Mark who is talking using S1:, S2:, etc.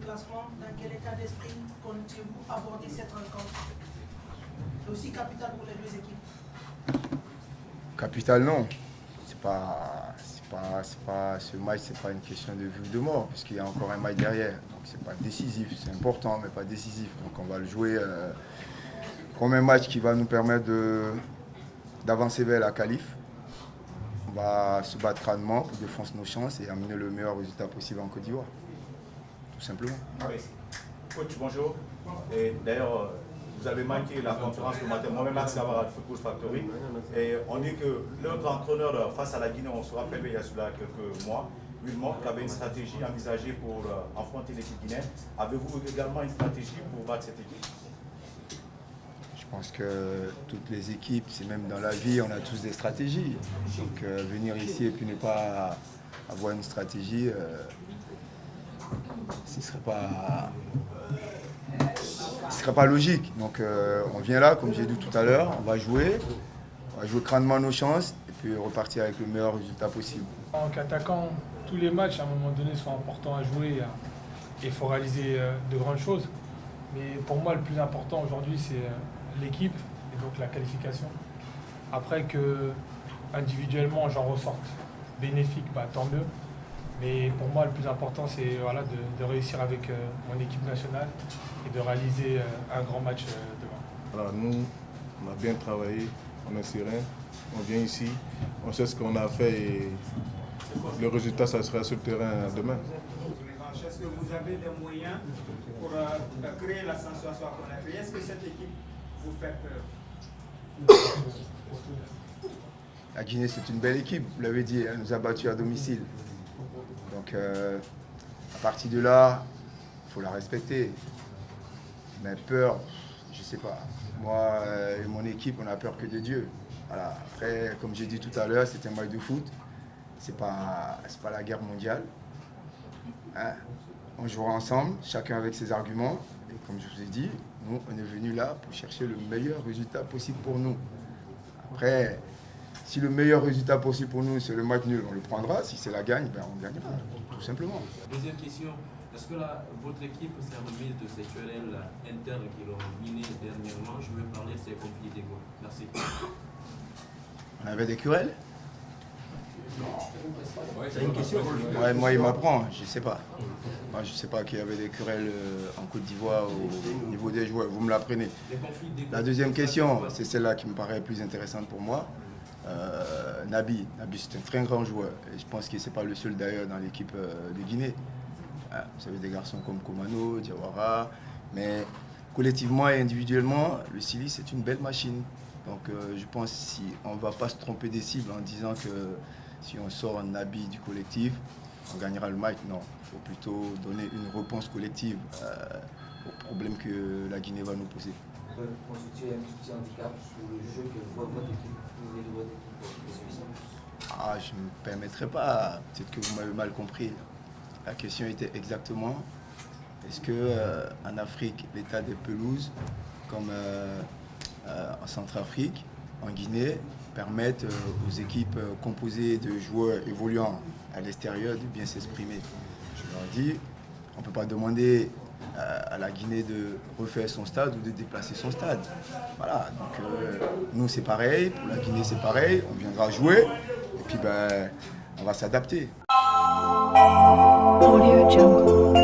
S1: classement, dans quel état d'esprit comptez-vous aborder cette rencontre? C'est aussi capital pour les deux équipes.
S2: Capital, non. Ce match, c'est pas une question de vie ou de mort, puisqu'il y a encore un match derrière. Donc c'est pas décisif, c'est important, mais pas décisif. Donc on va le jouer comme un match qui va nous permettre d'avancer vers la qualif. On va se battre crânement pour défoncer nos chances et amener le meilleur résultat possible en Côte d'Ivoire. Tout simplement.
S3: Oui. Coach, bonjour. Et d'ailleurs, vous avez manqué la conférence le matin. Moi-même, Max Savara de Football Factory. Et on dit que l'autre entraîneur face à la Guinée, on se rappelle, il y a cela quelques mois, Wilmot, qui avait une stratégie envisagée pour affronter l'équipe guinéenne. Avez-vous également une stratégie pour battre cette équipe?
S2: Je pense que toutes les équipes, c'est même dans la vie, on a tous des stratégies. Donc venir ici et puis ne pas avoir une stratégie, ce ne serait pas logique. Donc on vient là, comme j'ai dit tout à l'heure, on va jouer crânement nos chances et puis repartir avec le meilleur résultat possible.
S4: En tant qu'attaquant, tous les matchs à un moment donné sont importants à jouer et il faut réaliser de grandes choses. Mais pour moi, le plus important aujourd'hui, c'est l'équipe et donc la qualification. Après que individuellement j'en ressorte bénéfique, tant mieux. Mais pour moi, le plus important, c'est de réussir avec mon équipe nationale et de réaliser un grand match demain.
S5: Alors nous, on a bien travaillé, on est serein, on vient ici, on sait ce qu'on a fait et le résultat, ça sera sur le terrain demain.
S6: Est-ce que vous avez des moyens pour créer la sensation à Conakry? Est-ce que cette équipe vous fait peur?
S2: La Guinée, c'est une belle équipe, vous l'avez dit, elle nous a battus à domicile. Donc à partir de là, il faut la respecter. Mais peur, je ne sais pas. Moi et mon équipe, on a peur que de Dieu. Voilà. Après, comme j'ai dit tout à l'heure, c'est un match de foot. C'est pas la guerre mondiale. Hein? On jouera ensemble, chacun avec ses arguments. Et comme je vous ai dit, nous, on est venu là pour chercher le meilleur résultat possible pour nous. Après, si le meilleur résultat possible pour nous, c'est le match nul, on le prendra. Si c'est la gagne, on gagnera, tout simplement.
S7: Deuxième question, est-ce que votre équipe s'est remise de ces querelles internes qui l'ont miné dernièrement? Je veux parler de ces conflits d'ego. Merci.
S2: On avait des querelles?
S7: C'est une question.
S2: Ouais, moi, il m'apprend, je ne sais pas. Moi, je ne sais pas qu'il y avait des querelles en Côte d'Ivoire au niveau des joueurs. Vous me l'apprenez. La deuxième question, c'est celle-là qui me paraît plus intéressante pour moi. Nabi, c'est un très grand joueur. Et je pense que ce n'est pas le seul d'ailleurs dans l'équipe de Guinée. Vous savez, des garçons comme Komano, Diawara. Mais collectivement et individuellement, le Sili, c'est une belle machine. Donc je pense que si on ne va pas se tromper des cibles en disant que si on sort un habit du collectif, on gagnera le match. Non, il faut plutôt donner une réponse collective aux problèmes que la Guinée va nous poser.
S8: Constituer un petit handicap sur le jeu que votre équipe
S2: je ne me permettrai pas, peut-être que vous m'avez mal compris. La question était exactement, est-ce qu'en Afrique, l'état des pelouses, comme en Centrafrique, en Guinée, permettent aux équipes composées de joueurs évoluant à l'extérieur de bien s'exprimer? Je leur dis, on ne peut pas demander à la Guinée de refaire son stade ou de déplacer son stade. Voilà, donc nous c'est pareil, pour la Guinée c'est pareil, on viendra jouer et puis on va s'adapter.
S9: Audio Jungle.